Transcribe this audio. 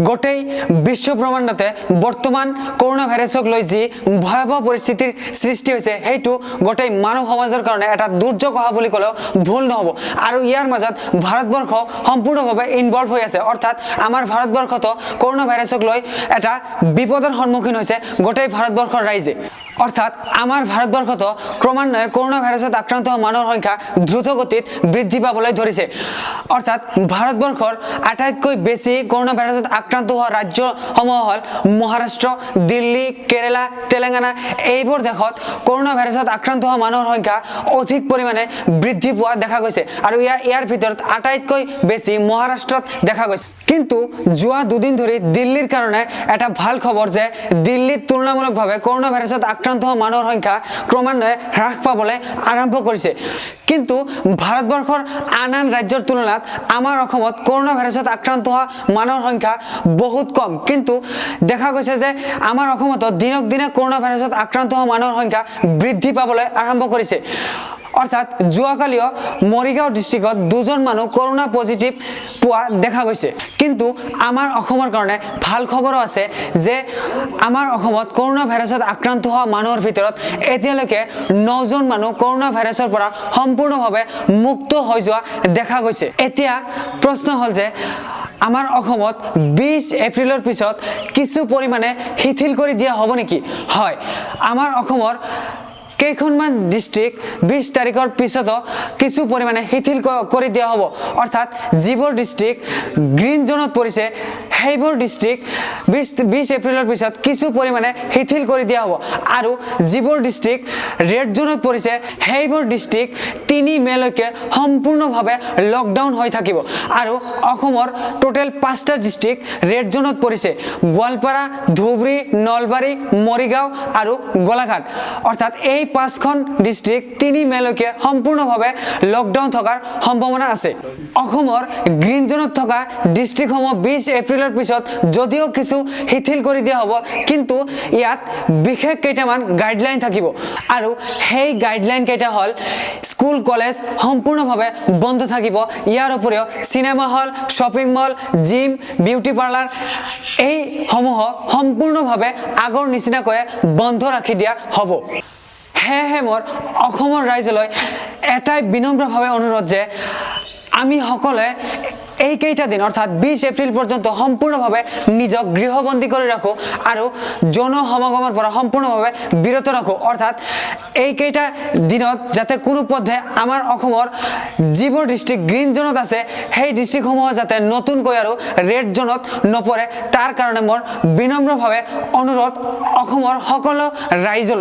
গোটেই বিশ্ব ব্ৰহ্মাণ্ডতে বৰ্তমান কৰোনা ভাইৰাছক লৈ যি ভয়াবহ পৰিস্থিতিৰ সৃষ্টি হৈছে সেইটো গোটেই মানৱ সমাজৰ কাৰণে এটা দুৰ্যোগ অহা বুলি ক'লেও ভুল নহ'ব আৰু ইয়াৰ মাজত ভাৰতবৰ্ষ সম্পূৰ্ণভাৱে ইনভলভ হৈ আছে অৰ্থাৎ আমাৰ ভাৰতবৰ্ষতো কৰোনা ভাইৰাছক লৈ এটা বিপদৰ সন্মুখীন হৈছে গোটেই ভাৰতবৰ্ষৰ ৰাইজে অৰ্থাৎ আমাৰ ভাৰতবৰ্ষতো ক্ৰমান্বয়ে কৰোনা ভাইৰাছত আক্ৰান্ত হোৱা মানুহৰ সংখ্যা দ্ৰুতগতিত বৃদ্ধি পাবলৈ ধৰিছে অৰ্থাৎ ভাৰতবৰ্ষৰ আটাইতকৈ বেছি কৰোনা ভাইৰাছত আক্ৰান্ত হোৱা ৰাজ্যসমূহ হ'ল মহাৰাষ্ট্ৰ দিল্লী কেৰালা তেলেংগানা এইবোৰ দেশত কৰোনা ভাইৰাছত আক্ৰান্ত হোৱা মানুহৰ সংখ্যা অধিক পৰিমাণে বৃদ্ধি পোৱা দেখা গৈছে আৰু ইয়াৰ ভিতৰত আটাইতকৈ বেছি মহাৰাষ্ট্ৰত দেখা গৈছে কিন্তু যোৱা দুদিন ধৰি দিল্লীৰ কাৰণে এটা ভাল খবৰ যে দিল্লীত তুলনামূলকভাৱে কৰোনা ভাইৰাছত আক্ৰান্ত হোৱা মানুহৰ সংখ্যা ক্ৰমান্বয়ে হ্ৰাস পাবলৈ আৰম্ভ কৰিছে কিন্তু ভাৰতবৰ্ষৰ আন ৰাজ্যৰ তুলনাত আমাৰ অসমত কৰোনা ভাইৰাছত আক্ৰান্ত হোৱা মানুহৰ সংখ্যা বহুত কম কিন্তু দেখা গৈছে যে আমাৰ অসমত দিনক দিনে কৰোনা ভাইৰাছত আক্ৰান্ত হোৱা মানুহৰ সংখ্যা বৃদ্ধি পাবলৈ আৰম্ভ কৰিছে অৰ্থাৎ যোৱাকালিও মৰিগাঁও ডিষ্ট্ৰিক্টত দুজন মানুহ কৰোনা পজিটিভ পোৱা দেখা গৈছে কিন্তু আমাৰ অসমৰ কাৰণে ভাল খবৰো আছে যে আমাৰ অসমত কৰোনা ভাইৰাছত আক্ৰান্ত হোৱা মানুহৰ ভিতৰত এতিয়ালৈকে 9 জন মানুহ কৰোনা ভাইৰাছৰ পৰা সম্পূৰ্ণভাৱে মুক্ত হৈ যোৱা দেখা গৈছে এতিয়া প্ৰশ্ন হ'ল যে আমাৰ অসমত 20 এপ্ৰিলৰ পিছত কিছু পৰিমাণে শিথিল কৰি দিয়া হ'ব নেকি হয় আমাৰ অসমৰ কেইখনমান ডিস্ট্ৰিক্ট 20 তাৰিখৰ পিছতো কিছু পৰিমাণে শিথিল কৰি দিয়া হ'ব অৰ্থাৎ যিবোৰ ডিস্ট্ৰিক্ট গ্ৰীণ জোনত পৰিছে সেইবোৰ ডিস্ট্ৰিক্ট 20 এপ্ৰিলৰ পিছত কিছু পৰিমাণে শিথিল কৰি দিয়া হ'ব আৰু যিবোৰ ডিস্ট্ৰিক্ট ৰেড জোনত পৰিছে সেইবোৰ ডিস্ট্ৰিক্ট 3 মেলৈকে সম্পূৰ্ণভাৱে লকডাউন হৈ থাকিব আৰু অসমৰ টোটেল 5টা ডিস্ট্ৰিক্ট ৰেড জোনত পৰিছে গোৱালপাৰা ধুবুৰী নলবাৰী মৰিগাঁও আৰু গোলাঘাট অৰ্থাৎ এই 5খন ডিস্ট্ৰিক্ট 3 মেলৈকে সম্পূৰ্ণভাৱে লকডাউন থকাৰ সম্ভাৱনা আছে অসমৰ গ্ৰীণ জোনত থকা ডিস্ট্ৰিক্টসমূহ 20 এপ্ৰিলৰ পিছত যদিও কিছু শিথিল কৰি দিয়া হ'ব কিন্তু ইয়াত বিশেষ কেইটামান গাইডলাইন থাকিব আৰু সেই গাইডলাইন কেইটা হ'ল স্কুল কলেজ সম্পূৰ্ণভাৱে বন্ধ থাকিব ইয়াৰ উপৰিও cinema hall shopping mall gym beauty parlour এই সমূহ সম্পূৰ্ণভাৱে আগৰ নিচিনাকৈ বন্ধ ৰাখি দিয়া হ'ব হে মোৰ অসমৰ ৰাইজলৈ এটাই বিনম্ৰভাৱে অনুৰোধ যে আমি সকলোৱে এই কেইটা দিন অৰ্থাৎ 20 এপ্ৰিল পৰ্যন্ত সম্পূৰ্ণভাৱে নিজক গৃহবন্দী কৰি ৰাখো আৰু জন সমাগমৰ পৰা সম্পূৰ্ণভাৱে বিৰত ৰাখো অৰ্থাৎ এই কেইটা দিনত যাতে কোনো পথে আমাৰ অসমৰ যিবোৰ ডিস্ট্ৰিক্ট গ্ৰীণ জোনত আছে সেই ডিস্ট্ৰিক্টসমূহ যাতে নতুনকৈ আৰু ৰেড জোনত নপৰে তাৰ কাৰণে মোৰ বিনম্ৰভাৱে অনুৰোধ অসমৰ সকলো ৰাইজলৈ